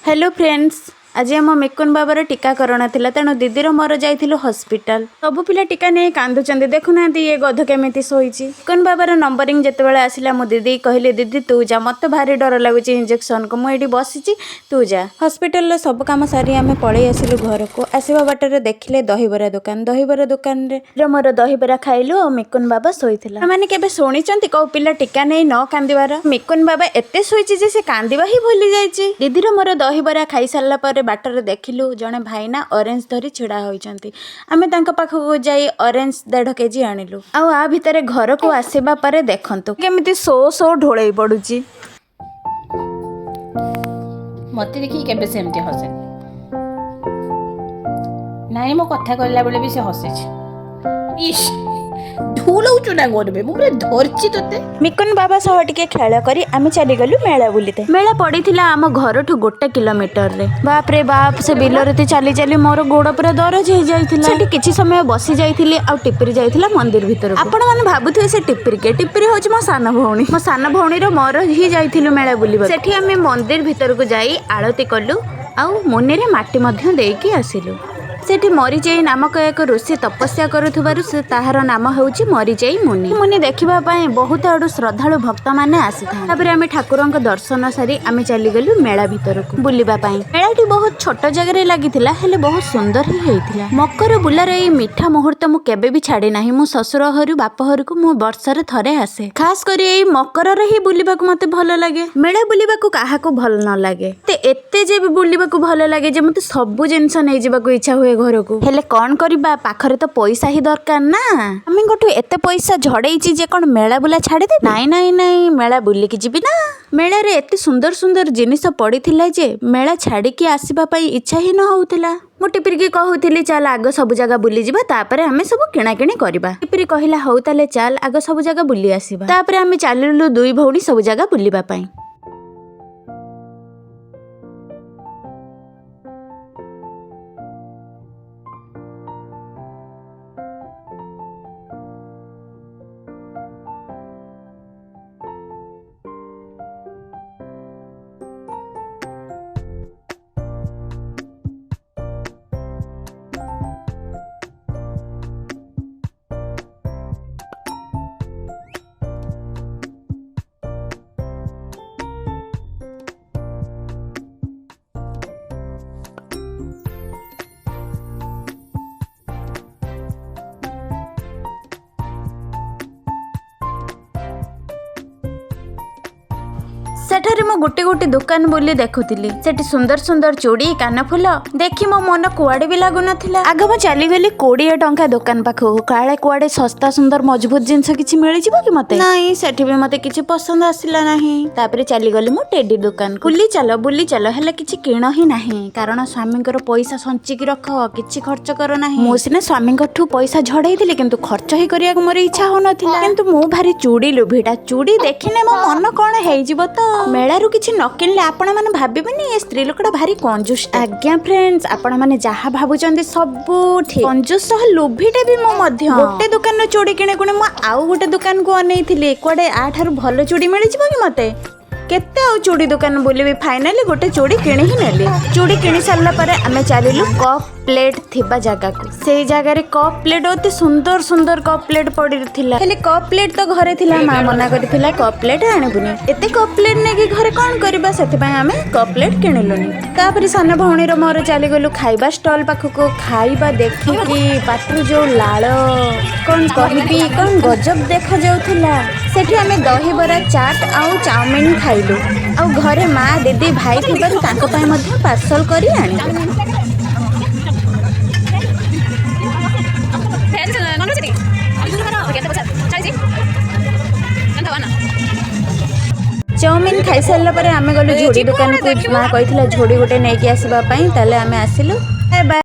Hello friends, आज आम मिकुन बाबार टीकाकरण थिला तेणु दीदीर मोर जाइथिलु हॉस्पिटल। सब पिला टीका नहीं कांदुचंदी, देखुना ये गध केमिति सोईची। मिकुन बाबार नंबरिंग जेतेबेले आसिला मो दीदी कहले दीदी तू जा, मते भारी डर लागुची इंजेक्शन को। मु एठी बसिची, तू जा। हॉस्पिटल रे सब काम सारी आमे पळै आसिलु घर को। आसीबा बाटरे देखिले दहीबरा दुकान रे मोर दहीबरा खाइलु और मिकुन बाबा सोईथिला। माने केबे सुनिचंती को पिला टीका नहीं न कांदिबार। मिकुन बाबा एते सोईची जे से कांदिबा ही भूली जाईची। दीदीर मोर दहीबरा खाई सारला पर बाटर देखिलु जने भाईना ऑरेंज धरी छिड़ा होइचंती। आमे तांका पाखକୁ जाई ऑरेंज 1.5 केजी आनिलु। आ भितरे घर को आसीबा परे देखंतु केमिति सो ढोळै पडुची। मते देखि केबे सेमती हसे नाइ, मो कथा कहला बेले भी से हसे छी। इश ढोलौचु ना गोरबे मु रे धरची तते। मिकुन बाबा सह टिके खेल करी आमे चली गलु मेला बुलिते। मेला पड़ीथिला आम घरठु 1 किलोमीटर रे। बाप रे बाप, से बिलरती चाली चाली मोर गोड़ पूरा दरज हो जाइथिला। सेठी किछि समय बसी जाइथिली आ टिपिरी जाइथिला मंदिर भितर। आपण माने भाबुथिबे से टिपिरी के? टिपिरी होची मो सान भौणी रो मोर ही जाइथिलु मेला बुलिबा। सेठी आमे मंदिर भितर को जाई आरती कलु आ मुनि रे माटी मध्य देकी आसिलु। सेठी मरीचाई नामक एक ऋषि तपस्या करुथुबारु से ताहार नाम हेउची मरीचाई मुनि। मुनि देखिबा पई बहुत आडु श्रद्धालु भक्त माने आसीथा। तापर आमे ठाकुरंक दर्शन सारी आमे चली गलु मेला भितरकु बुलिबा पई। मेलाटी बहुत छोट जगह रे लागिथिला, हेले बहुत सुंदर ही हेइथिला। मकर बुलार ए मीठा मुहूर्त मु केबे भी छाड़ी नाही। मु ससुर हरु बाप हरु को मु वर्षरे थरे आसे। खास करी ए मकर रे ही बुलिबा को मते भलो लागे। मेला बुलिबा को काहा को भल न लागे। ते एते जे बुलिबा को भलो लागे जे मते सब जिंस नै जिबा को इच्छा हुए घर को। हेले कौन करिबा, पाखरे तो पैसा ही दरकार ना। आमी गोटू एते पैसा झड़ेइची जे कोन मेला बुला छाड़ी दे? नाई मेला बुली की जिबी ना। मेला रे एते सुंदर सुंदर जिनिस पड़ीथिला जे मेला छाड़ी की आसीबा पई इच्छा ही न होउथिला। मु टिपिर की कहूथिली चल आग सब जगह बुली जिबा, तापरे आमे सब किणा किणी करबा। टिपिर कहिला हौ ताले चल आग सब जगह बुली आसीबा। तापरे आमे चालिलु दुई भौणी सब जगह बुलिबा पई। सेठारे मो गोटे गोटे दुकान बोली देखुतिली। सेठी सुंदर सुंदर चूड़ी कानफुल देखी मो मन कुआडे भी लागु नथिला। आग मो चली गली 20 टंका दुकान पाखो। काळे कुआडे सस्ता सुंदर मजबूत जिंस किछि मिलि जिवो कि मते? नाही, सेठी भी मते किछि पसंद आसिला नाही। तापरे चली गली मो टेडी दुकान को। बुली चलो हेले किछि किण ही नाही, कारण स्वामींकर पैसा संचि की रख, किछि खर्च कर नाही। मो सिने स्वामींकठु पैसा झड़ैथिले किंतु खर्च ही करिया मोर इच्छा हो नथिला। किंतु मो भारी चूड़ी लोभिटा। चूड़ी देखिने मो मन कोन हेइ जिवो तो। मेलारू किछि न किनले आपण माने भाबिबेनी ए स्त्री लोकड़ा भारी कंजूस। आज्ञा फ्रेंड्स, आपण माने जहा भाबुचंदी सब ठीक। कंजूस सह लोभिटे भी मो मध्य। गोटे दुकान रो चूड़ी किने गुणे मो आउ गोटे दुकान को अनेइथिली। कोडे आठारु भलो चूड़ी मिलि जिवो कि मते? केते आउ चूड़ी दुकान बोलिबे। फाइनली गोटे चूड़ी किणी ही नेली। चूड़ी किणी सारला परे आमे चालिलु कप प्लेट थिबा जगह को। सेही जगह रे कप प्लेट ओते सुंदर सुंदर कप प्लेट पड़ी थिला। हेले कप प्लेट तो घरे थिला, मां मना करथिला कप प्लेट आनिबुनी। एते कप प्लेट नेकी घरे कोन करबा, सेति पय आमे कप प्लेट किनिलुनी। तापरे सान भौणी रो मोर चाली गलु खाइबा स्टॉल पाखु को। खाइबा देखि की पाटु जो लाळ कोन कहबी, कोन गजब देखा जाउथिला। सेठी आमे दही बरा, चाट आउ चाउमीन खाइलु। आउ घरे मां दीदी भाई थिबारु तांको पय मध्ये पार्सल करी आनिलु। चाउमीन खाई सारला परे आमे गलु झोड़ी दुकान को। मां कहिथिला झोड़ी गोटे नेकी आसीबा पई, ताले आमे आसिलु। Bye bye.